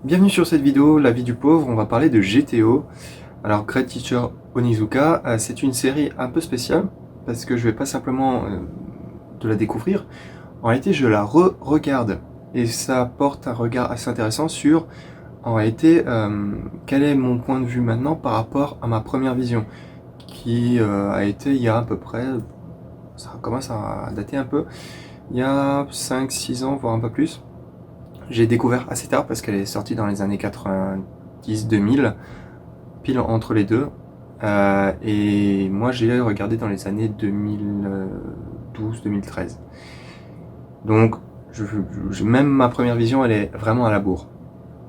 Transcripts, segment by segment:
Bienvenue sur cette vidéo, La vie du pauvre, on va parler de GTO. Alors Great Teacher Onizuka, c'est une série un peu spéciale, parce que je vais pas simplement de la découvrir, en réalité je la re-regarde, et ça apporte un regard assez intéressant sur, en réalité, quel est mon point de vue maintenant par rapport à ma première vision, qui a été il y a à peu près, ça commence à dater un peu, il y a 5-6 ans, voire un peu plus. J'ai découvert assez tard parce qu'elle est sortie dans les années 90-2000, pile entre les deux. Et moi j'ai regardé dans les années 2012-2013. Donc même ma première vision elle est vraiment à la bourre.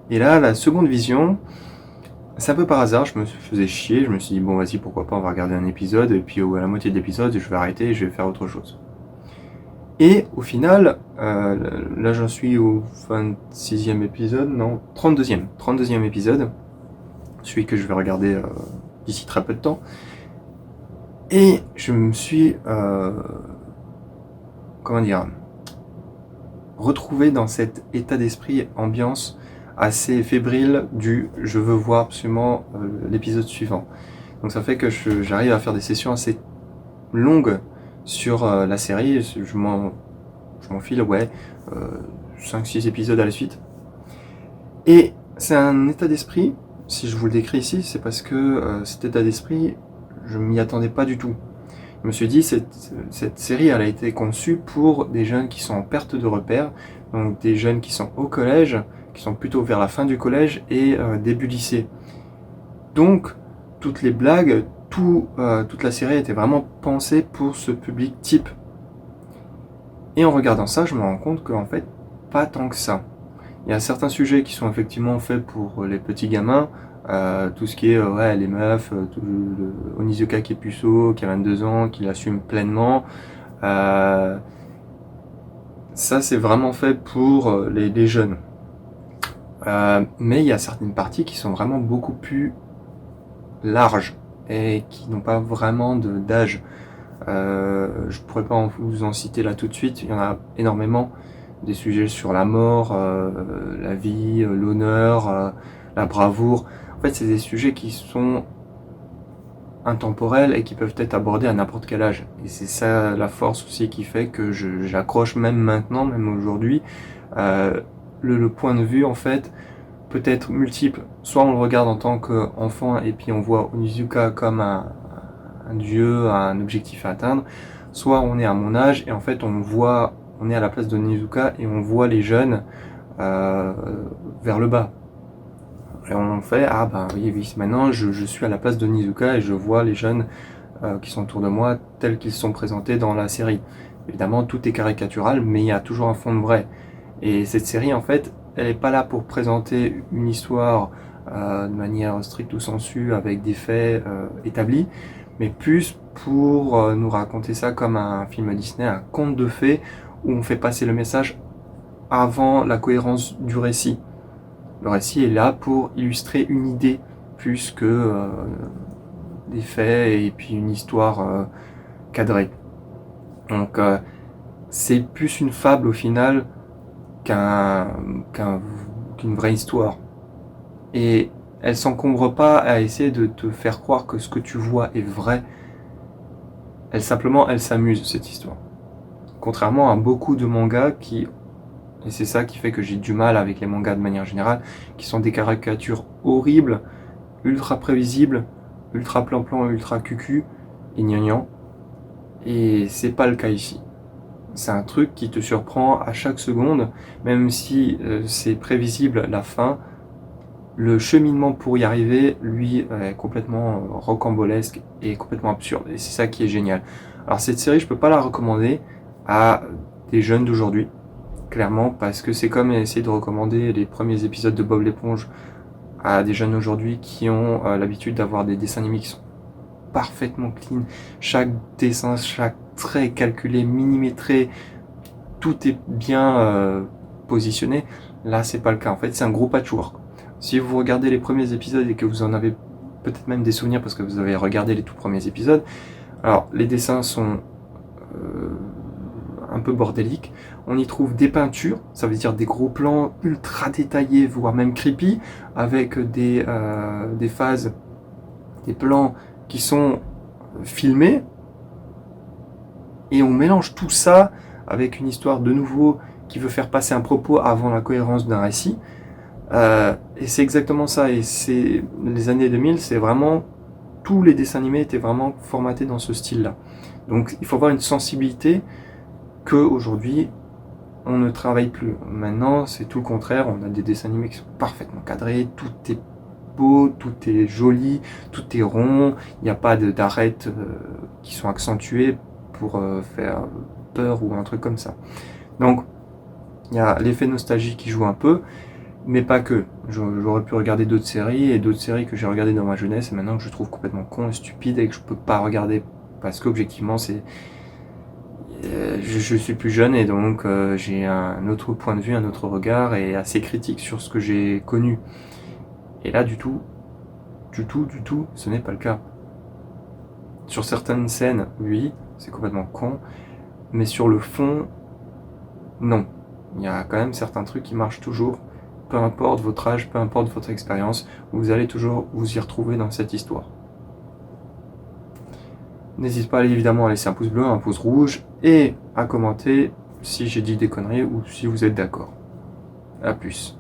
Et là la seconde vision, c'est un peu par hasard, je me faisais chier, je me suis dit bon vas-y pourquoi pas on va regarder un épisode et puis à la moitié de l'épisode je vais arrêter et je vais faire autre chose. Et au final, là j'en suis au 26e épisode, non, 32e épisode, celui que je vais regarder d'ici très peu de temps. Et je me suis, comment dire, retrouvé dans cet état d'esprit, ambiance assez fébrile du je veux voir absolument l'épisode suivant. Donc ça fait que j'arrive à faire des sessions assez longues sur la série, je m'enfile, ouais, 5-6 épisodes à la suite. Et c'est un état d'esprit, si je vous le décris ici, c'est parce que cet état d'esprit, je m'y attendais pas du tout. Je me suis dit, cette série, elle a été conçue pour des jeunes qui sont en perte de repères, donc des jeunes qui sont au collège, qui sont plutôt vers la fin du collège et début lycée. Donc, toutes les blagues, toute la série était vraiment pensée pour ce public type. Et en regardant ça, je me rends compte qu'en fait, pas tant que ça. Il y a certains sujets qui sont effectivement faits pour les petits gamins, tout ce qui est ouais, les meufs, Onizuka qui est puceau, qui a 22 ans, qui l'assume pleinement. Ça, c'est vraiment fait pour les jeunes. Mais il y a certaines parties qui sont vraiment beaucoup plus larges et qui n'ont pas vraiment d'âge. Je pourrais pas vous en citer là tout de suite, il y en a énormément, des sujets sur la mort, la vie, l'honneur, la bravoure. En fait, c'est des sujets qui sont intemporels et qui peuvent être abordés à n'importe quel âge. Et c'est ça la force aussi qui fait que j'accroche même maintenant, même aujourd'hui. Le point de vue, en fait, peut être multiple. Soit on le regarde en tant qu'enfant et puis on voit Onizuka comme un dieu, un objectif à atteindre, soit on est à mon âge et en fait on est à la place de Onizuka et on voit les jeunes vers le bas. Et on fait, ah ben oui, maintenant je suis à la place de Onizuka et je vois les jeunes qui sont autour de moi tels qu'ils sont présentés dans la série. Évidemment, tout est caricatural, mais il y a toujours un fond de vrai. Et cette série, en fait, elle n'est pas là pour présenter une histoire de manière stricte ou sensu avec des faits établis, mais plus pour nous raconter ça comme un film Disney, un conte de fées, où on fait passer le message avant la cohérence du récit. Le récit est là pour illustrer une idée, plus que des faits et puis une histoire cadrée. Donc c'est plus une fable au final qu'une vraie histoire. Et elle s'encombre pas à essayer de te faire croire que ce que tu vois est vrai. Elle s'amuse, cette histoire. Contrairement à beaucoup de mangas qui, et c'est ça qui fait que j'ai du mal avec les mangas de manière générale, qui sont des caricatures horribles, ultra prévisibles, ultra plan-plan, ultra cucu, et gnangnan. Et c'est pas le cas ici. C'est un truc qui te surprend à chaque seconde, même si c'est prévisible la fin. Le cheminement pour y arriver, lui, est complètement rocambolesque et complètement absurde. Et c'est ça qui est génial. Alors cette série, je peux pas la recommander à des jeunes d'aujourd'hui, clairement, parce que c'est comme essayer de recommander les premiers épisodes de Bob l'éponge à des jeunes aujourd'hui qui ont l'habitude d'avoir des dessins animés qui sont parfaitement clean. Chaque dessin, chaque trait calculé, millimétré, tout est bien positionné. Là, c'est pas le cas. En fait, c'est un gros patchwork. Si vous regardez les premiers épisodes et que vous en avez peut-être même des souvenirs parce que vous avez regardé les tout premiers épisodes, alors les dessins sont un peu bordélique. On y trouve des peintures, ça veut dire des gros plans ultra détaillés, voire même creepy, avec des phases, des plans qui sont filmés, et on mélange tout ça avec une histoire de nouveau qui veut faire passer un propos avant la cohérence d'un récit. Et c'est exactement ça, et c'est les années 2000, c'est vraiment, tous les dessins animés étaient vraiment formatés dans ce style-là. Donc il faut avoir une sensibilité qu'aujourd'hui on ne travaille plus. Maintenant c'est tout le contraire, on a des dessins animés qui sont parfaitement cadrés, tout est beau, tout est joli, tout est rond, il n'y a pas d'arêtes qui sont accentuées pour faire peur ou un truc comme ça. Donc il y a l'effet nostalgie qui joue un peu, mais pas que. J'aurais pu regarder d'autres séries, et d'autres séries que j'ai regardées dans ma jeunesse, et maintenant que je trouve complètement con et stupide, et que je peux pas regarder, parce qu'objectivement, je suis plus jeune, et donc j'ai un autre point de vue, un autre regard, et assez critique sur ce que j'ai connu. Et là, du tout, ce n'est pas le cas. Sur certaines scènes, oui, c'est complètement con, mais sur le fond, non. Il y a quand même certains trucs qui marchent toujours. Peu importe votre âge, peu importe votre expérience, vous allez toujours vous y retrouver dans cette histoire. N'hésitez pas évidemment à laisser un pouce bleu, un pouce rouge, et à commenter si j'ai dit des conneries ou si vous êtes d'accord. A plus.